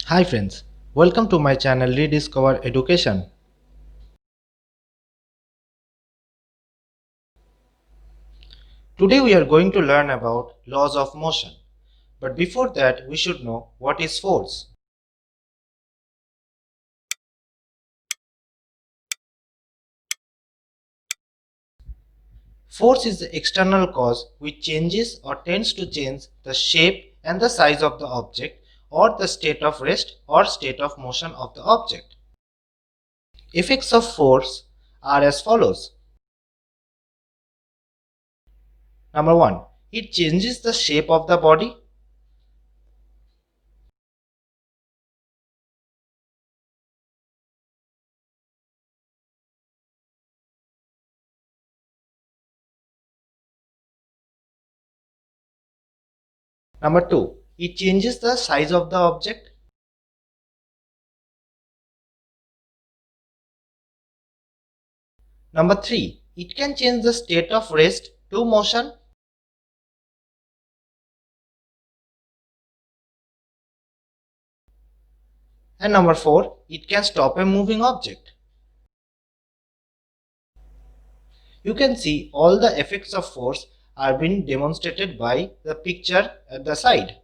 Hi friends, welcome to my channel Rediscover Education. Today we are going to learn about laws of motion. But before that we should know what is force. Force is the external cause which changes or tends to change the shape and the size of the object or the state of rest or state of motion of the object. Effects of force are as follows. Number 1. It changes the shape of the body. Number 2. It changes the size of the object. Number 3. It can change the state of rest to motion. And number 4. It can stop a moving object. You can see all the effects of force are being demonstrated by the picture at the side.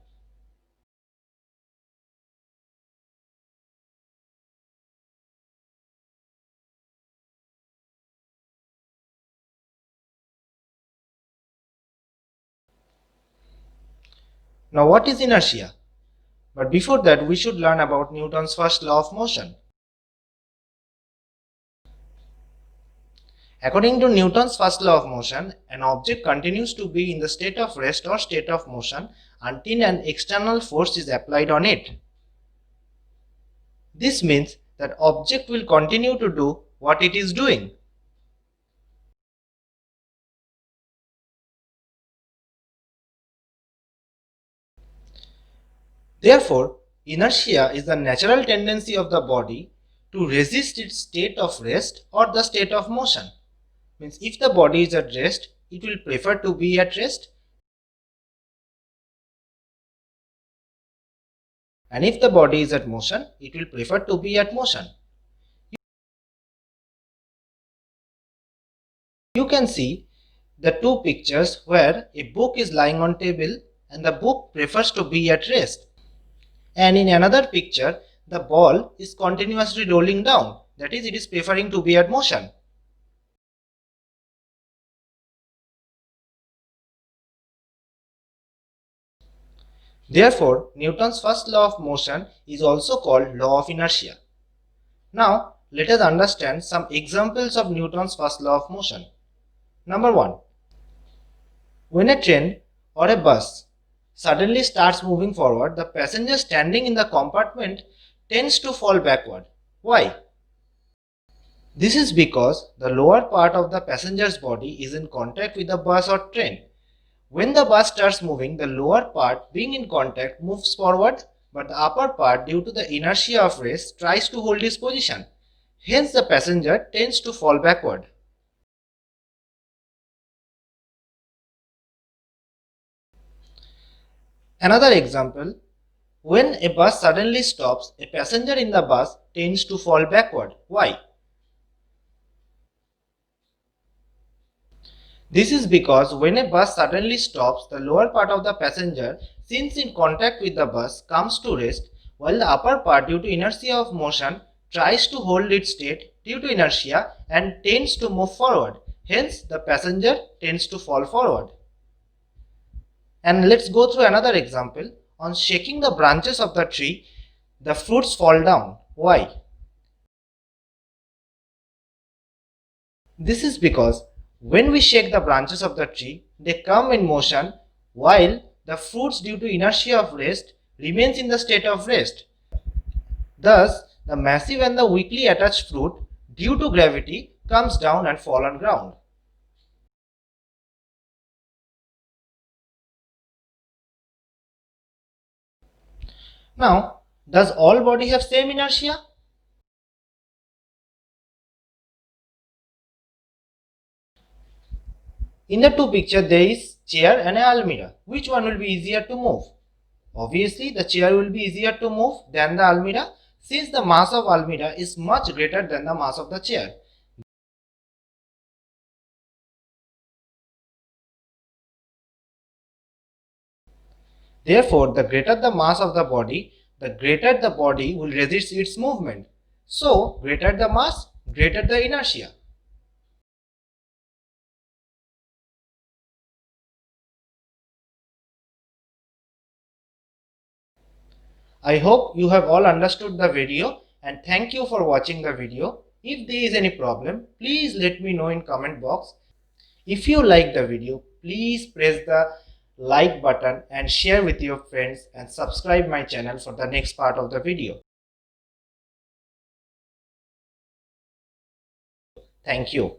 Now what is inertia? But before that we should learn about Newton's first law of motion. According to Newton's first law of motion, an object continues to be in the state of rest or state of motion until an external force is applied on it. This means that object will continue to do what it is doing. Therefore, inertia is the natural tendency of the body to resist its state of rest or the state of motion. Means if the body is at rest, it will prefer to be at rest, and if the body is at motion, it will prefer to be at motion. You can see the two pictures where a book is lying on table and the book prefers to be at rest. And in another picture, the ball is continuously rolling down. That is, it is preferring to be at motion. Therefore, Newton's first law of motion is also called law of inertia. Now, let us understand some examples of Newton's first law of motion. Number 1. When a train or a bus suddenly starts moving forward, the passenger standing in the compartment tends to fall backward. Why? This is because the lower part of the passenger's body is in contact with the bus or train. When the bus starts moving, the lower part being in contact moves forward, but the upper part, due to the inertia of rest, tries to hold its position. Hence, the passenger tends to fall backward. Another example, when a bus suddenly stops, a passenger in the bus tends to fall backward. Why? This is because when a bus suddenly stops, the lower part of the passenger, since in contact with the bus, comes to rest, while the upper part, due to inertia of motion, tries to hold its state due to inertia and tends to move forward. Hence, the passenger tends to fall forward. And let's go through another example. On shaking the branches of the tree, the fruits fall down. Why? This is because when we shake the branches of the tree, they come in motion while the fruits, due to inertia of rest, remains in the state of rest. Thus, the massive and the weakly attached fruit, due to gravity, comes down and fall on ground. Now, does all body have same inertia? In the two pictures, there is chair and an almirah. Which one will be easier to move? Obviously, the chair will be easier to move than the almirah since the mass of almirah is much greater than the mass of the chair. Therefore, the greater the mass of the body, the greater the body will resist its movement. So, greater the mass, greater the inertia. I hope you have all understood the video and thank you for watching the video. If there is any problem, please let me know in comment box. If you like the video, please press the like button and share with your friends and subscribe my channel for the next part of the video. Thank you.